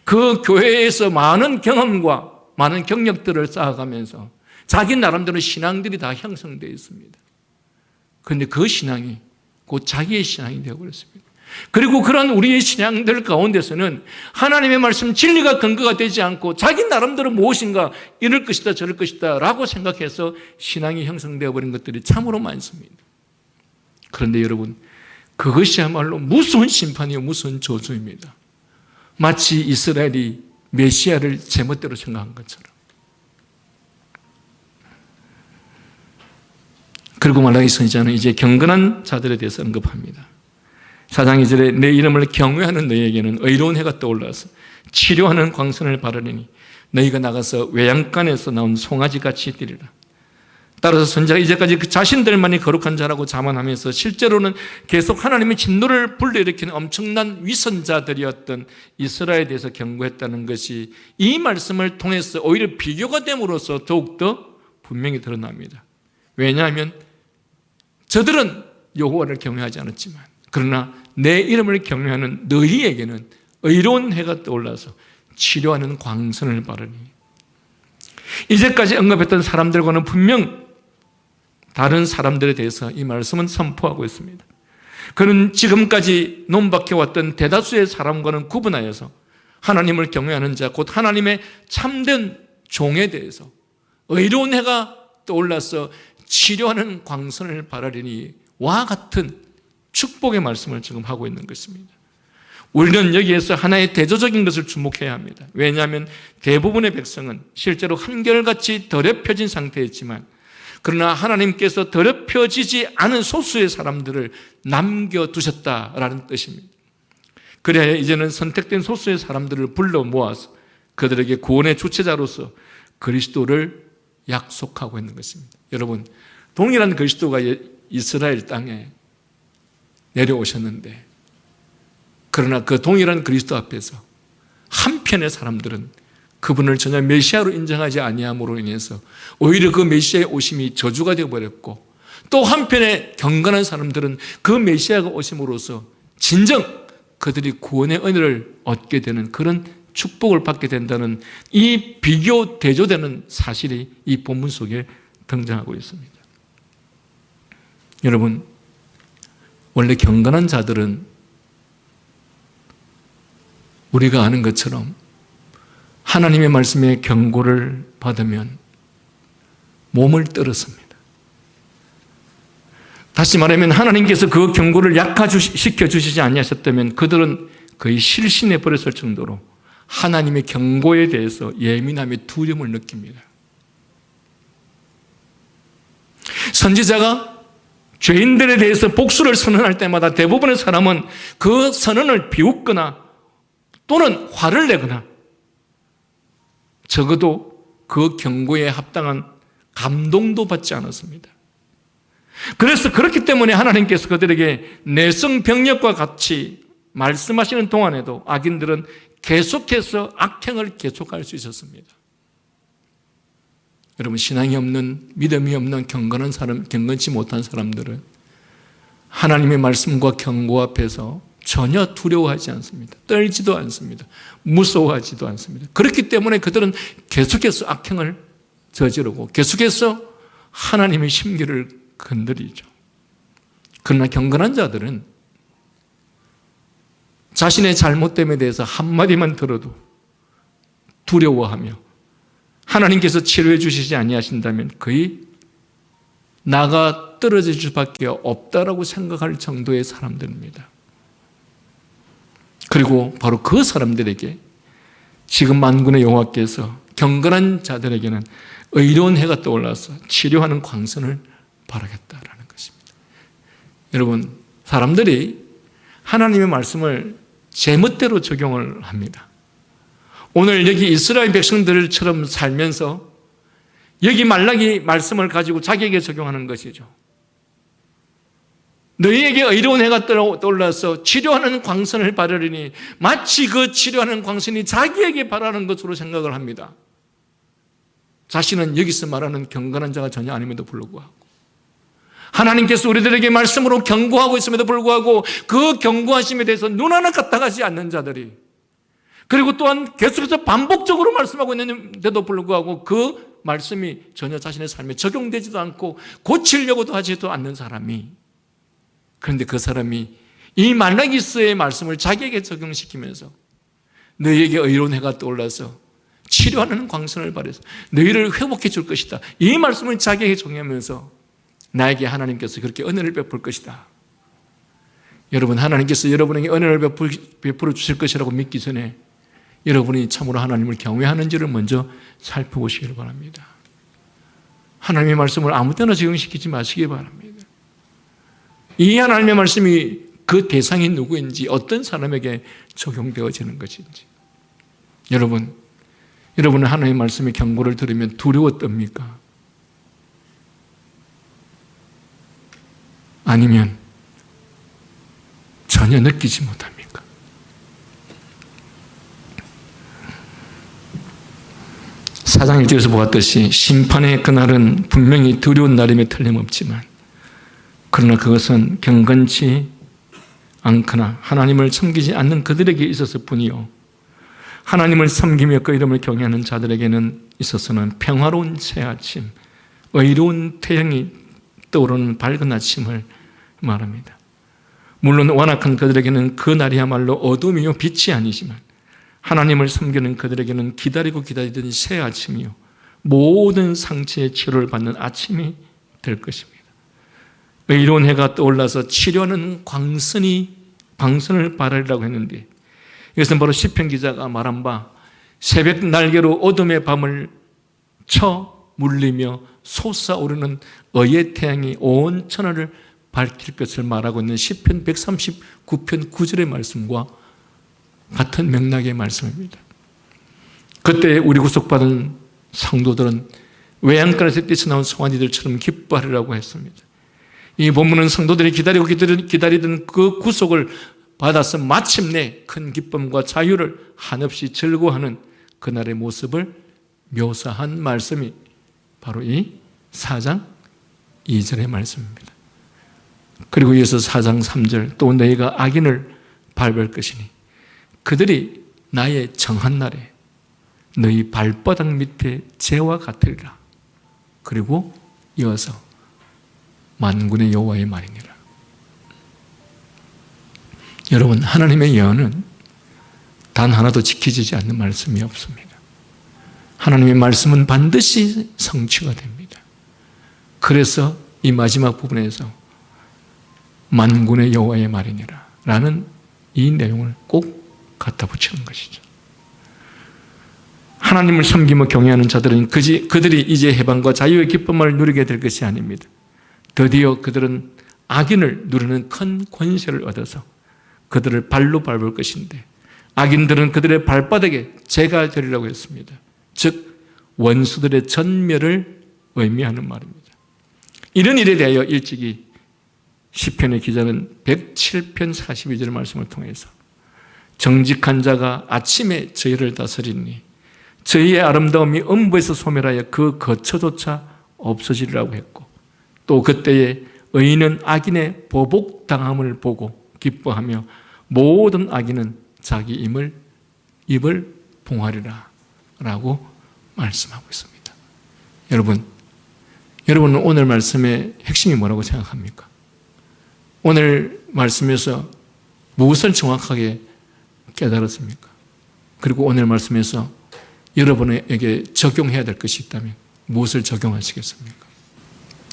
그 교회에서 많은 경험과 많은 경력들을 쌓아가면서 자기 나름대로 신앙들이 다 형성되어 있습니다. 그런데 그 신앙이 곧 자기의 신앙이 되어버렸습니다. 그리고 그런 우리의 신앙들 가운데서는 하나님의 말씀 진리가 근거가 되지 않고 자기 나름대로 무엇인가 이럴 것이다 저럴 것이다 라고 생각해서 신앙이 형성되어 버린 것들이 참으로 많습니다. 그런데 여러분, 그것이야말로 무서운 심판이요 무서운 저주입니다. 마치 이스라엘이 메시아를 제멋대로 생각한 것처럼. 그리고 말라기 선지자는 이제 경건한 자들에 대해서 언급합니다. 4장 2절에 내 이름을 경외하는 너희에게는 의로운 해가 떠올라서 치료하는 광선을 바르리니 너희가 나가서 외양간에서 나온 송아지같이 되리라. 따라서 선지자가 이제까지 그 자신들만이 거룩한 자라고 자만하면서 실제로는 계속 하나님의 진노를 불러일으키는 엄청난 위선자들이었던 이스라엘에 대해서 경고했다는 것이 이 말씀을 통해서 오히려 비교가 됨으로써 더욱더 분명히 드러납니다. 왜냐하면 저들은 여호와를 경외하지 않았지만 그러나 내 이름을 경외하는 너희에게는 의로운 해가 떠올라서 치료하는 광선을 바르니. 이제까지 언급했던 사람들과는 분명 다른 사람들에 대해서 이 말씀은 선포하고 있습니다. 그는 지금까지 논박해왔던 대다수의 사람과는 구분하여서 하나님을 경외하는 자, 곧 하나님의 참된 종에 대해서 의로운 해가 떠올라서 치료하는 광선을 바라리니 와 같은 축복의 말씀을 지금 하고 있는 것입니다. 우리는 여기에서 하나의 대조적인 것을 주목해야 합니다. 왜냐하면 대부분의 백성은 실제로 한결같이 더럽혀진 상태였지만, 그러나 하나님께서 더럽혀지지 않은 소수의 사람들을 남겨두셨다라는 뜻입니다. 그래야 이제는 선택된 소수의 사람들을 불러 모아서 그들에게 구원의 주체자로서 그리스도를 약속하고 있는 것입니다. 여러분, 동일한 그리스도가 이스라엘 땅에 내려오셨는데, 그러나 그 동일한 그리스도 앞에서 한편의 사람들은 그분을 전혀 메시아로 인정하지 아니함으로 인해서 오히려 그 메시아의 오심이 저주가 되어버렸고, 또 한편의 경건한 사람들은 그 메시아가 오심으로써 진정 그들이 구원의 은혜를 얻게 되는 그런 축복을 받게 된다는 이 비교 대조되는 사실이 이 본문 속에 등장하고 있습니다. 여러분, 원래 경건한 자들은 우리가 아는 것처럼 하나님의 말씀에 경고를 받으면 몸을 떨었습니다. 다시 말하면 하나님께서 그 경고를 약화시켜 주시지 아니하셨다면 그들은 거의 실신해 버렸을 정도로 하나님의 경고에 대해서 예민함의 두려움을 느낍니다. 선지자가 죄인들에 대해서 복수를 선언할 때마다 대부분의 사람은 그 선언을 비웃거나 또는 화를 내거나 적어도 그 경고에 합당한 감동도 받지 않았습니다. 그래서 그렇기 때문에 하나님께서 그들에게 내성병력과 같이 말씀하시는 동안에도 악인들은 계속해서 악행을 계속할 수 있었습니다. 여러분, 신앙이 없는, 믿음이 없는 경건한 사람, 경건치 못한 사람들은 하나님의 말씀과 경고 앞에서 전혀 두려워하지 않습니다. 떨지도 않습니다. 무서워하지도 않습니다. 그렇기 때문에 그들은 계속해서 악행을 저지르고 계속해서 하나님의 심기를 건드리죠. 그러나 경건한 자들은 자신의 잘못됨에 대해서 한마디만 들어도 두려워하며 하나님께서 치료해 주시지 아니하신다면 거의 나가 떨어질 수밖에 없다라고 생각할 정도의 사람들입니다. 그리고 바로 그 사람들에게 지금 만군의 여호와께서 경건한 자들에게는 의로운 해가 떠올라서 치료하는 광선을 바라겠다라는 것입니다. 여러분, 사람들이 하나님의 말씀을 제멋대로 적용을 합니다. 오늘 여기 이스라엘 백성들처럼 살면서 여기 말라기 말씀을 가지고 자기에게 적용하는 것이죠. 너희에게 의로운 해가 떠올라서 치료하는 광선을 바라리니 마치 그 치료하는 광선이 자기에게 바라는 것으로 생각을 합니다. 자신은 여기서 말하는 경건한 자가 전혀 아님에도 불구하고 하나님께서 우리들에게 말씀으로 경고하고 있음에도 불구하고 그 경고하심에 대해서 눈 하나 까딱하지 않는 자들이, 그리고 또한 계속해서 반복적으로 말씀하고 있는데도 불구하고 그 말씀이 전혀 자신의 삶에 적용되지도 않고 고치려고도 하지도 않는 사람이, 그런데 그 사람이 이 말라기스의 말씀을 자기에게 적용시키면서 너희에게 의로운 해가 떠올라서 치료하는 광선을 발해서 너희를 회복해 줄 것이다, 이 말씀을 자기에게 적용하면서 나에게 하나님께서 그렇게 은혜를 베풀 것이다. 여러분, 하나님께서 여러분에게 은혜를 베풀어 주실 것이라고 믿기 전에 여러분이 참으로 하나님을 경외하는지를 먼저 살펴보시길 바랍니다. 하나님의 말씀을 아무 때나 적용시키지 마시기 바랍니다. 이 하나님의 말씀이 그 대상이 누구인지, 어떤 사람에게 적용되어지는 것인지. 여러분은 하나님의 말씀의 경고를 들으면 두려워 떱니까? 아니면 전혀 느끼지 못합니까? 사장 1절에서 보았듯이 심판의 그날은 분명히 두려운 날임에 틀림없지만, 그러나 그것은 경건치 않거나 하나님을 섬기지 않는 그들에게 있었을 뿐이요, 하나님을 섬기며 그 이름을 경외하는 자들에게는 있어서는 평화로운 새 아침, 의로운 태양이 떠오르는 밝은 아침을 말합니다. 물론 완악한 그들에게는 그 날이야말로 어둠이요 빛이 아니지만, 하나님을 섬기는 그들에게는 기다리던 새 아침이요 모든 상처의 치료를 받는 아침이 될 것입니다. 의로운 해가 떠올라서 치료하는 광선을 바라리라고 했는데, 이것은 바로 시편 기자가 말한 바 새벽 날개로 어둠의 밤을 쳐 물리며 솟아오르는 의의 태양이 온 천하를 밝힐 것을 말하고 있는 시편 139편 9절의 말씀과 같은 맥락의 말씀입니다. 그때 우리 구속받은 성도들은 외양간에서 뛰쳐나온 송아지들처럼 기뻐하리라고 했습니다. 이 본문은 성도들이 기다리던 그 구속을 받아서 마침내 큰 기쁨과 자유를 한없이 즐거워하는 그날의 모습을 묘사한 말씀이 바로 이 4장 2절의 말씀입니다. 그리고 이어서 4장 3절 또 너희가 악인을 밟을 것이니 그들이 나의 정한 날에 너희 발바닥 밑에 재와 같으리라. 그리고 이어서 만군의 여호와의 말이니라. 여러분, 하나님의 예언은 단 하나도 지켜지지 않는 말씀이 없습니다. 하나님의 말씀은 반드시 성취가 됩니다. 그래서 이 마지막 부분에서 만군의 여호와의 말이니라 라는 이 내용을 꼭 갖다 붙이는 것이죠. 하나님을 섬기며 경외하는 자들은 그들이 이제 해방과 자유의 기쁨을 누리게 될 것이 아닙니다. 드디어 그들은 악인을 누르는 큰 권세를 얻어서 그들을 발로 밟을 것인데 악인들은 그들의 발바닥에 재가 되리라고 했습니다. 즉 원수들의 전멸을 의미하는 말입니다. 이런 일에 대하여 일찍이 시편의 기자는 107편 42절 말씀을 통해서 정직한 자가 아침에 저희를 다스리니 저희의 아름다움이 음부에서 소멸하여 그 거처조차 없어지리라고 했고 또 그때에 의인은 악인의 보복당함을 보고 기뻐하며 모든 악인은 자기 입을 봉하리라 라고 말씀하고 있습니다. 여러분은 오늘 말씀의 핵심이 뭐라고 생각합니까? 오늘 말씀에서 무엇을 정확하게 깨달았습니까? 그리고 오늘 말씀에서 여러분에게 적용해야 될 것이 있다면 무엇을 적용하시겠습니까?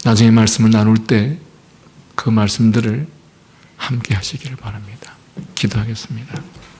나중에 말씀을 나눌 때 그 말씀들을 함께 하시기를 바랍니다. 기도하겠습니다.